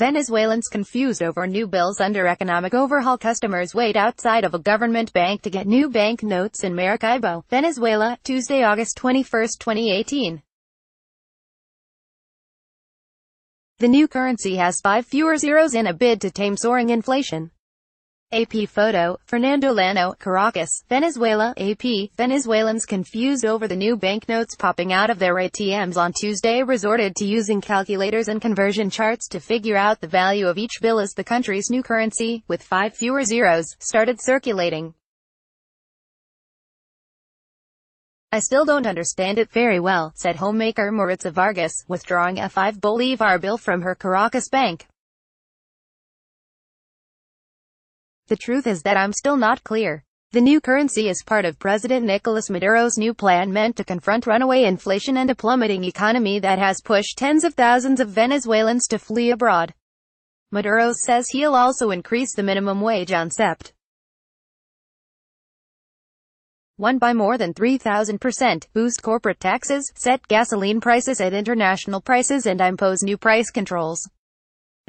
Venezuelans confused over new bills under economic overhaul. Customers wait outside of a government bank to get new bank notes in Maracaibo, Venezuela, Tuesday, August 21, 2018. The new currency has 5 fewer zeros in a bid to tame soaring inflation. AP photo, Fernando Lano, Caracas, Venezuela. AP, Venezuelans confused over the new banknotes popping out of their ATMs on Tuesday resorted to using calculators and conversion charts to figure out the value of each bill as the country's new currency, with 5 fewer zeros, started circulating. "I still don't understand it very well," said homemaker Maritza Vargas, withdrawing a 5 Bolivar bill from her Caracas bank. "The truth is that I'm still not clear. The new currency is part of President Nicolas Maduro's new plan meant to confront runaway inflation and a plummeting economy that has pushed tens of thousands of Venezuelans to flee abroad. Maduro says he'll also increase the minimum wage on Sept. 1 by more than 3,000%, boost corporate taxes, set gasoline prices at international prices and impose new price controls."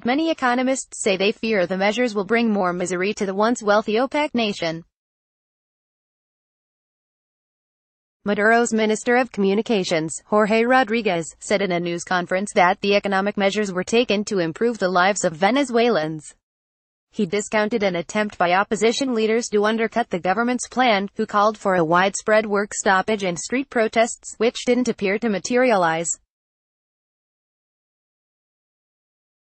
Many economists say they fear the measures will bring more misery to the once wealthy OPEC nation. Maduro's Minister of Communications, Jorge Rodriguez, said in a news conference that the economic measures were taken to improve the lives of Venezuelans. He discounted an attempt by opposition leaders to undercut the government's plan, who called for a widespread work stoppage and street protests, which didn't appear to materialize.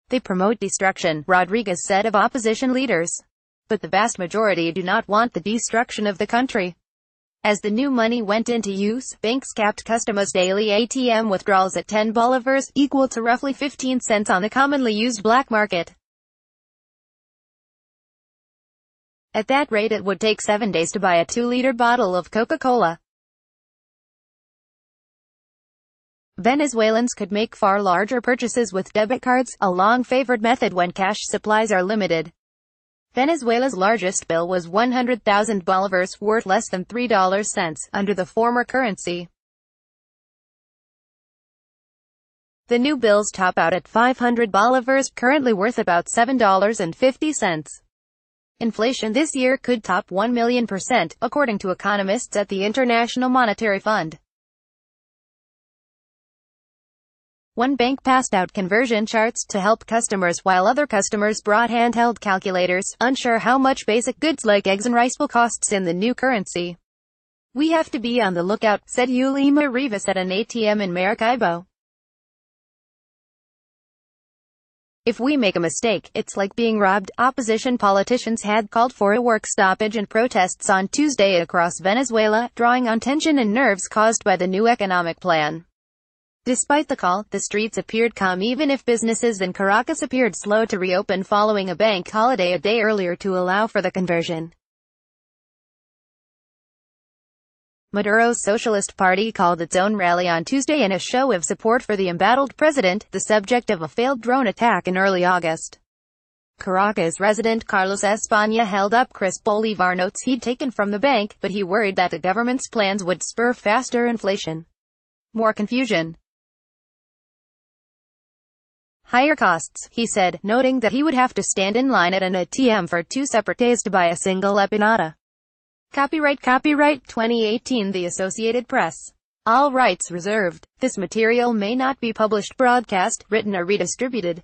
"They promote destruction," Rodriguez said of opposition leaders. "But the vast majority do not want the destruction of the country." As the new money went into use, banks capped customers' daily ATM withdrawals at 10 bolivars, equal to roughly 15 cents on the commonly used black market. At that rate it would take 7 days to buy a 2-liter bottle of Coca-Cola. Venezuelans could make far larger purchases with debit cards, a long-favored method when cash supplies are limited. Venezuela's largest bill was 100,000 bolivars, worth less than $3 under the former currency. The new bills top out at 500 bolivars, currently worth about $7.50. Inflation this year could top 1,000,000%, according to economists at the International Monetary Fund. One bank passed out conversion charts to help customers while other customers brought handheld calculators, unsure how much basic goods like eggs and rice will cost in the new currency. "We have to be on the lookout," said Yulima Rivas at an ATM in Maracaibo. "If we make a mistake, it's like being robbed." Opposition politicians had called for a work stoppage and protests on Tuesday across Venezuela, drawing on tension and nerves caused by the new economic plan. Despite the call, the streets appeared calm even if businesses in Caracas appeared slow to reopen following a bank holiday a day earlier to allow for the conversion. Maduro's Socialist Party called its own rally on Tuesday in a show of support for the embattled president, the subject of a failed drone attack in early August. Caracas resident Carlos España held up crisp Bolivar notes he'd taken from the bank, but he worried that the government's plans would spur faster inflation, more confusion, higher costs, he said, noting that he would have to stand in line at an ATM for 2 separate days to buy a single empanada. Copyright 2018 The Associated Press. All rights reserved. This material may not be published, broadcast, written or redistributed.